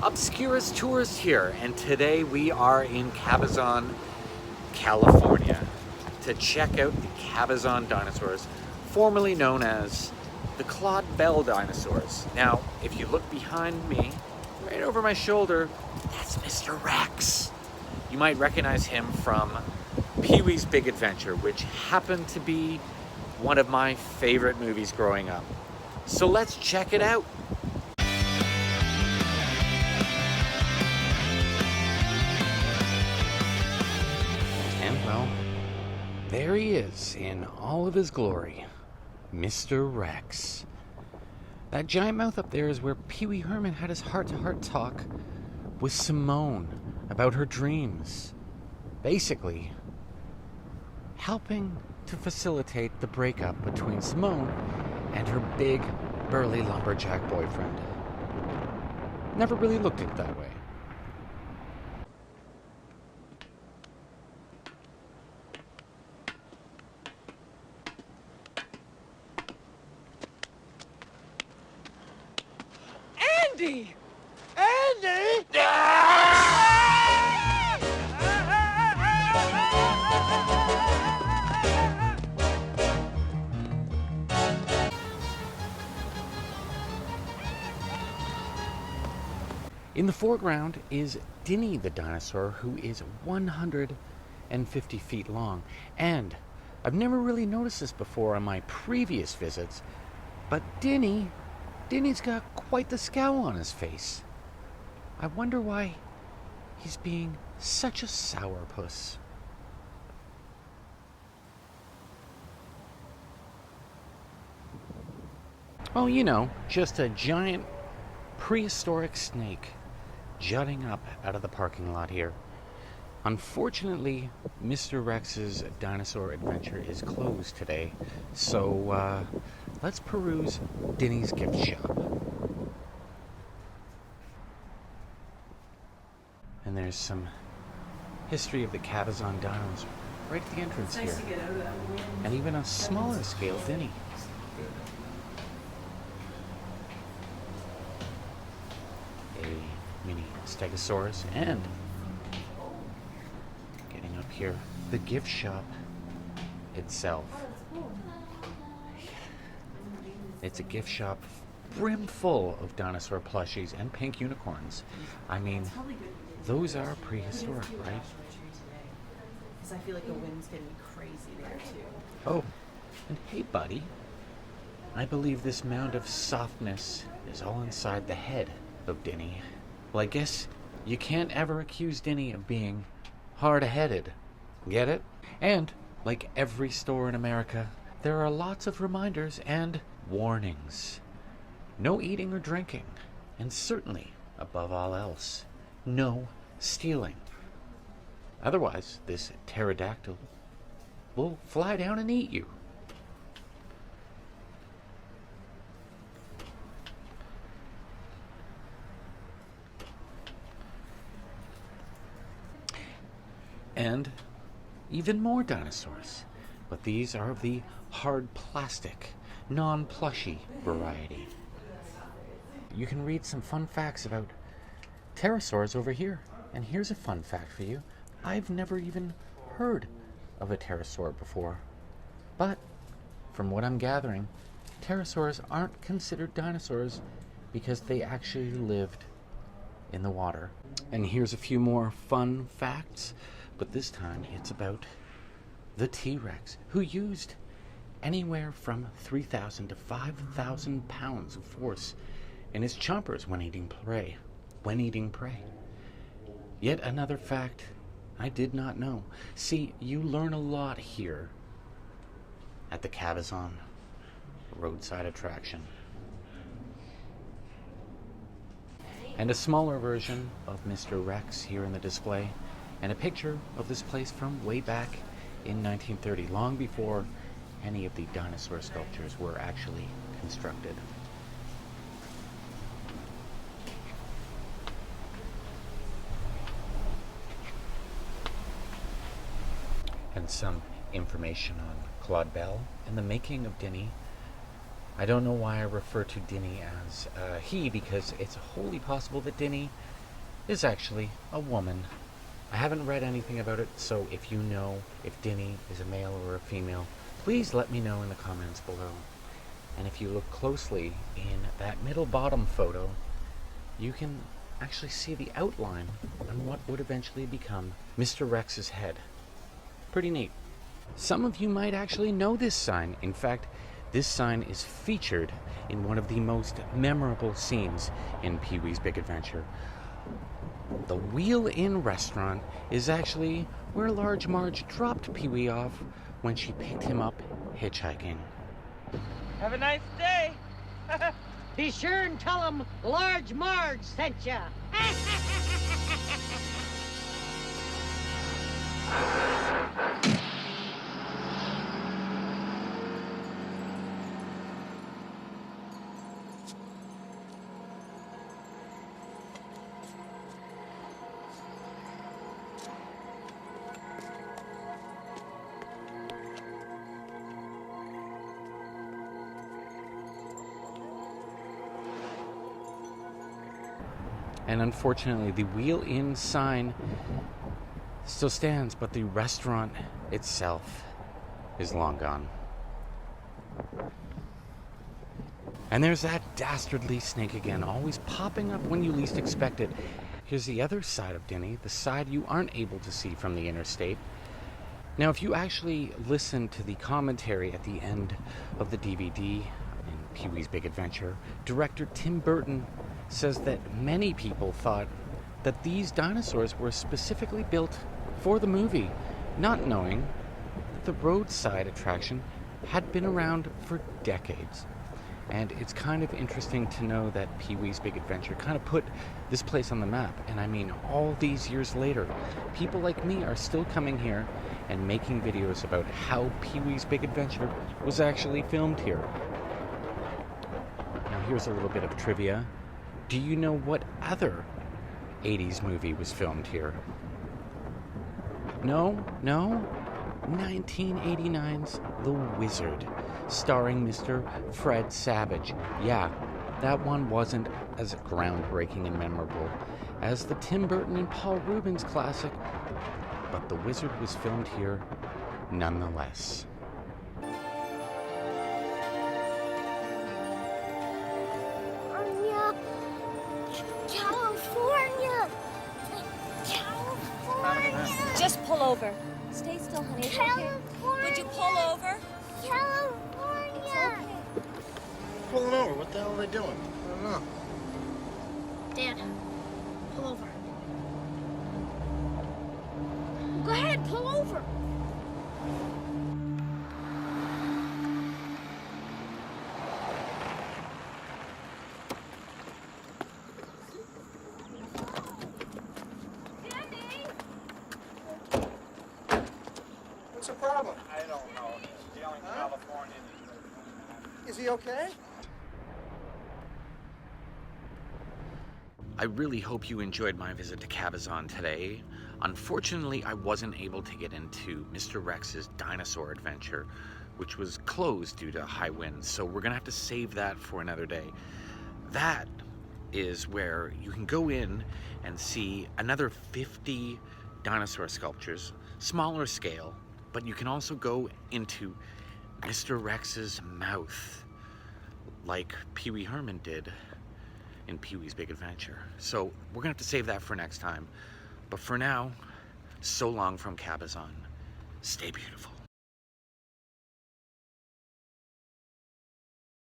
Obscurist Tourist here, and today we are in Cabazon, California to check out the Cabazon Dinosaurs, formerly known as the Claude Dinosaurs. Now, if you look behind me, right over my shoulder, that's Mr. Rex. You might recognize him from Pee-wee's Big Adventure, which happened to be one of my favorite movies growing up. So let's check it out. And well, there he is in all of his glory, Mr. Rex. That giant mouth up there is where Pee-wee Herman had his heart-to-heart talk with Simone about her dreams. Basically, helping to facilitate the breakup between Simone and her big, burly lumberjack boyfriend. Never really looked at it that way. Andy! Andy! In the foreground is Dinny the dinosaur, who is 150 feet long. And I've never really noticed this before on my previous visits, but Dinny's got quite the scowl on his face. I wonder why he's being such a sourpuss. Oh, you know, just a giant prehistoric snake jutting up out of the parking lot here. Unfortunately, Mr. Rex's Dinosaur Adventure is closed today, so let's peruse Dinny's gift shop. And there's some history of the Cabazon Dinos right at the entrance here. And even a smaller scale Dinny. A mini Stegosaurus, and getting up here, the gift shop itself. It's a gift shop brim full of dinosaur plushies and pink unicorns. I mean, those are prehistoric, right? Because I feel like the wind's getting crazy there too. Oh, and hey buddy, I believe this mound of softness is all inside the head of Dinny. Well, I guess you can't ever accuse Dinny of being hard-headed. Get it? And, like every store in America, there are lots of reminders and warnings. No eating or drinking. And certainly, above all else, no stealing. Otherwise, this pterodactyl will fly down and eat you. And even more dinosaurs, but these are of the hard plastic, non-plushy variety. You can read some fun facts about pterosaurs over here. And here's a fun fact for you. I've never even heard of a pterosaur before. But from what I'm gathering, pterosaurs aren't considered dinosaurs because they actually lived in the water. And here's a few more fun facts. But this time it's about the T-Rex, who used anywhere from 3,000 to 5,000 pounds of force in his chompers when eating prey. Yet another fact I did not know. See, you learn a lot here at the Cabazon roadside attraction. And a smaller version of Mr. Rex here in the display. And a picture of this place from way back in 1930, long before any of the dinosaur sculptures were actually constructed. And some information on Claude and the making of Dinny I don't know why I refer to Dinny as he, because it's wholly possible that Dinny is actually a woman. I haven't read anything about it, so if you know if Dinny is a male or a female, please let me know in the comments below. And if you look closely in that middle bottom photo, you can actually see the outline on what would eventually become Mr. Rex's head. Pretty neat. Some of you might actually know this sign. In fact, this sign is featured in one of the most memorable scenes in Pee-wee's Big Adventure. The Wheel Inn restaurant is actually where Large Marge dropped Pee-wee off when she picked him up hitchhiking. Have a nice day. Be sure and tell them Large Marge sent ya. And unfortunately, the Wheel Inn sign still stands, but the restaurant itself is long gone. And there's that dastardly snake again, always popping up when you least expect it. Here's the other side of Dinny, the side you aren't able to see from the interstate. Now, if you actually listen to the commentary at the end of the DVD in Pee-wee's Big Adventure, director Tim Burton says that many people thought that these dinosaurs were specifically built for the movie, not knowing that the roadside attraction had been around for decades. And it's kind of interesting to know that Pee-wee's Big Adventure kind of put this place on the map. And I mean, all these years later, people like me are still coming here and making videos about how Pee-wee's Big Adventure was actually filmed here. Now here's a little bit of trivia. Do you know what other 80s movie was filmed here? No? 1989's The Wizard, starring Mr. Fred Savage. Yeah, that one wasn't as groundbreaking and memorable as the Tim Burton and Paul Rubens classic, but The Wizard was filmed here nonetheless. Just pull over. Stay still, honey. It's okay. Would you pull over? California! Pulling over? What the hell are they doing? I don't know. Dad, pull over. Go ahead, pull over. What's the problem? I don't know. He's yelling California. Is he okay? I really hope you enjoyed my visit to Cabazon today. Unfortunately, I wasn't able to get into Mr. Rex's Dinosaur Adventure, which was closed due to high winds, so we're gonna have to save that for another day. That is where you can go in and see another 50 dinosaur sculptures, smaller scale, but you can also go into Mr. Rex's mouth, like Pee-wee Herman did in Pee-wee's Big Adventure. So we're gonna have to save that for next time. But for now, so long from Cabazon. Stay beautiful.